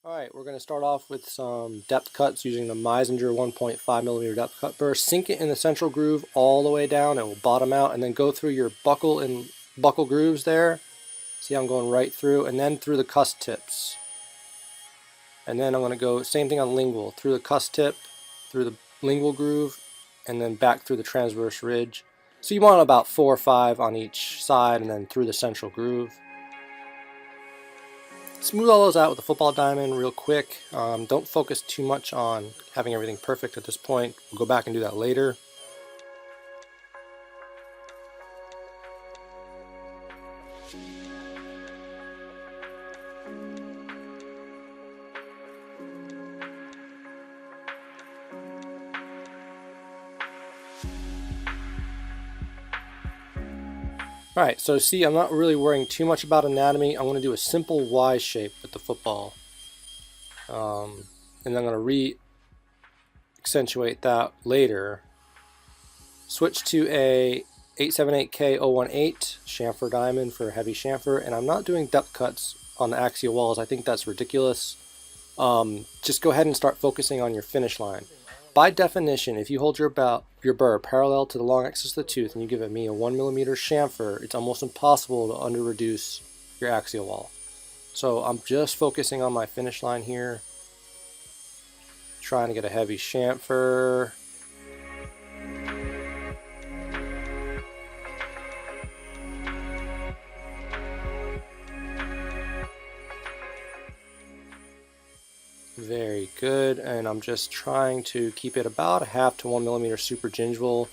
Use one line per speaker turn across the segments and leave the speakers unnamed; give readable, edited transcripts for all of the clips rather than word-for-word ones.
Alright, we're going to start off with some depth cuts using the Meisinger 1.5mm depth cut burr. Sink it in the central groove all the way down. It will bottom out, and then go through your buckle and buckle grooves there. See how I'm going right through, and then through the cusp tips. And then I'm going to go same thing on lingual, through the cusp tip, through the lingual groove, and then back through the transverse ridge. So you want about 4 or 5 on each side, and then through the central groove. Smooth all those out with a football diamond real quick. Don't focus too much on having everything perfect at this point. We'll go back and do that later. Alright, so see, I'm not really worrying too much about anatomy. I'm going to do a simple Y shape with the football. And then I'm going to re-accentuate that later. Switch to a 878K 018 chamfer diamond for heavy chamfer, and I'm not doing depth cuts on the axial walls. I think that's ridiculous. Just go ahead and start focusing on your finish line. By definition, if you hold your burr parallel to the long axis of the tooth and you give me a 1mm chamfer, it's almost impossible to under-reduce your axial wall. So I'm just focusing on my finish line here, trying to get a heavy chamfer. Very good, and I'm just trying to keep it about a 0.5 to 1mm super gingival.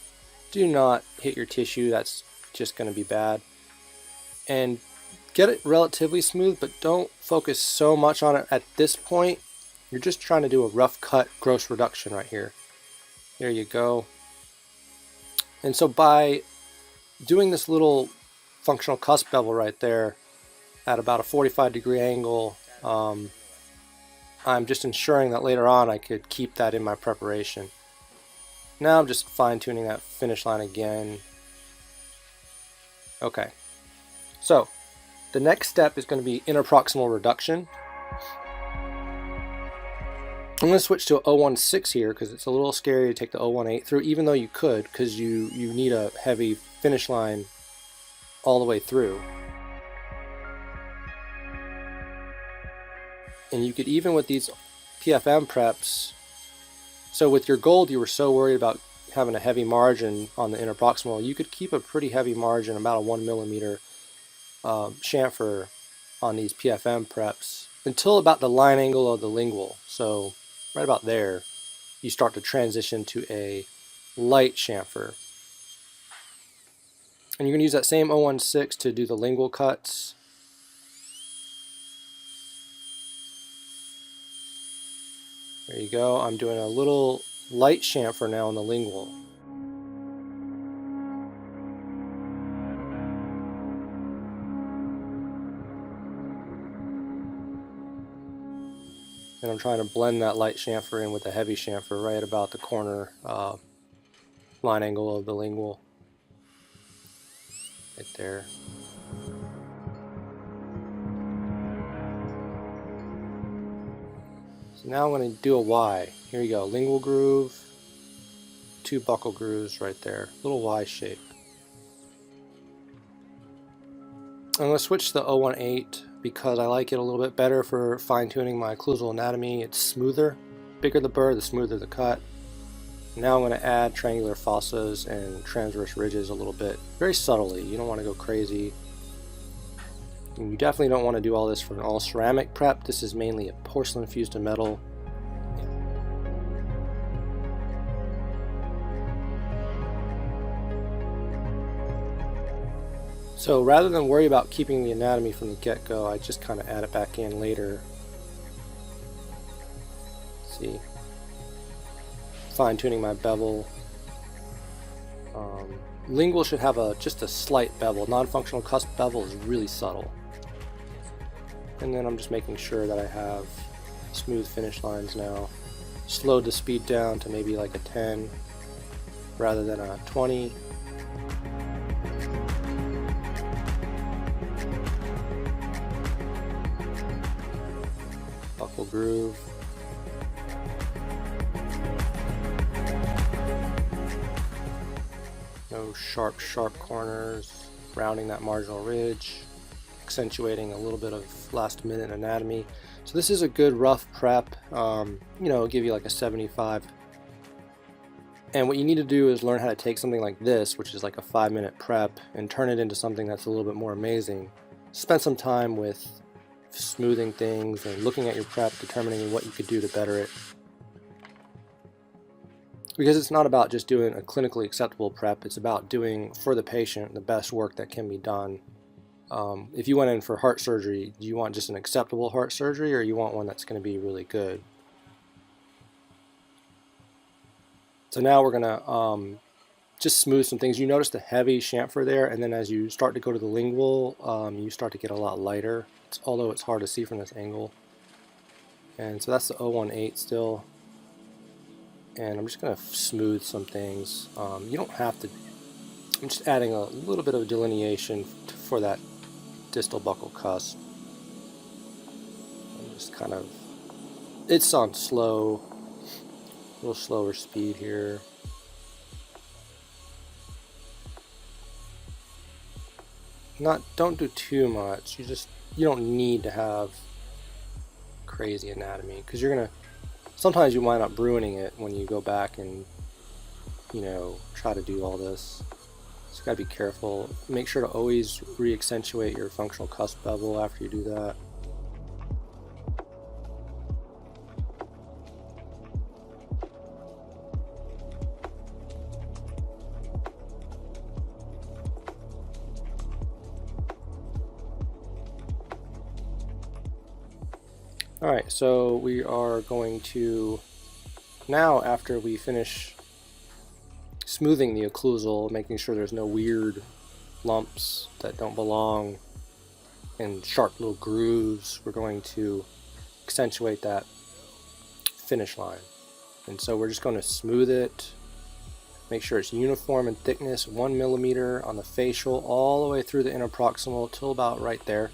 Do not hit your tissue, that's just going to be bad. And get it relatively smooth, but don't focus so much on it at this point. You're just trying to do a rough cut gross reduction right here. There you go. And so by doing this little functional cusp bevel right there at about a 45-degree angle, I'm just ensuring that later on I could keep that in my preparation. Now I'm just fine-tuning that finish line again. Okay, so the next step is going to be interproximal reduction. I'm going to switch to a 016 here because it's a little scary to take the 018 through, even though you could, because you need a heavy finish line all the way through. And you could, even with these PFM preps, so with your gold you were so worried about having a heavy margin on the interproximal, you could keep a pretty heavy margin, about a 1mm chamfer on these PFM preps until about the line angle of the lingual. So right about there you start to transition to a light chamfer. And you're going to use that same 016 to do the lingual cuts. There you go. I'm doing a little light chamfer now on the lingual. And I'm trying to blend that light chamfer in with the heavy chamfer right about the corner line angle of the lingual. Right there. So now I'm going to do a Y. Here you go, lingual groove, 2 buckle grooves right there, little Y shape. I'm going to switch to the 018 because I like it a little bit better for fine-tuning my occlusal anatomy. It's smoother. Bigger the burr, the smoother the cut. Now I'm going to add triangular fossas and transverse ridges a little bit, very subtly. You don't want to go crazy. And you definitely don't want to do all this for an all ceramic prep. This is mainly a porcelain fused to metal. So rather than worry about keeping the anatomy from the get-go, I just kind of add it back in later. See, fine-tuning my bevel. Lingual should have just a slight bevel. Non-functional cusp bevel is really subtle. And then I'm just making sure that I have smooth finish lines now. Slowed the speed down to maybe like a 10 rather than a 20. groove. No sharp corners, rounding that marginal ridge, accentuating a little bit of last minute anatomy. So this is a good rough prep, you know, give you like a 75. And what you need to do is learn how to take something like this, which is like a 5-minute prep, and turn it into something that's a little bit more amazing. Spend some time with smoothing things and looking at your prep, determining what you could do to better it. Because it's not about just doing a clinically acceptable prep, it's about doing for the patient the best work that can be done. If you went in for heart surgery, do you want just an acceptable heart surgery, or you want one that's going to be really good? So now we're going to just smooth some things. You notice the heavy chamfer there, and then as you start to go to the lingual, you start to get a lot lighter, although it's hard to see from this angle. And so that's the 018 still. And I'm just going to smooth some things. You don't have to. I'm just adding a little bit of delineation for that distal buccal cusp. I'm just kind of, it's on slow, a little slower speed here. Don't do too much. You don't need to have crazy anatomy, because you're gonna, sometimes you wind up ruining it when you go back and, you know, try to do all this. So you gotta be careful. Make sure to always re-accentuate your functional cusp bevel after you do that. Alright, so we are going to, now after we finish smoothing the occlusal, making sure there's no weird lumps that don't belong and sharp little grooves, we're going to accentuate that finish line. And so we're just going to smooth it, make sure it's uniform in thickness, 1 millimeter on the facial, all the way through the interproximal till about right there.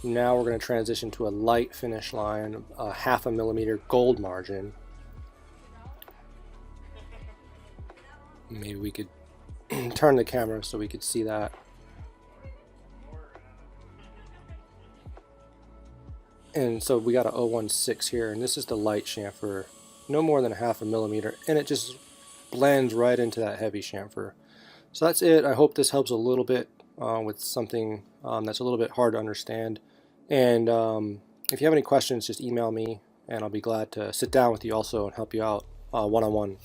Now we're going to transition to a light finish line, a 0.5 millimeter gold margin. Maybe we could turn the camera so we could see that. And so we got a 016 here, and this is the light chamfer, no more than a 0.5 millimeter, and it just blends right into that heavy chamfer. So that's it. I hope this helps a little bit with something that's a little bit hard to understand. And if you have any questions, just email me, and I'll be glad to sit down with you also and help you out one-on-one.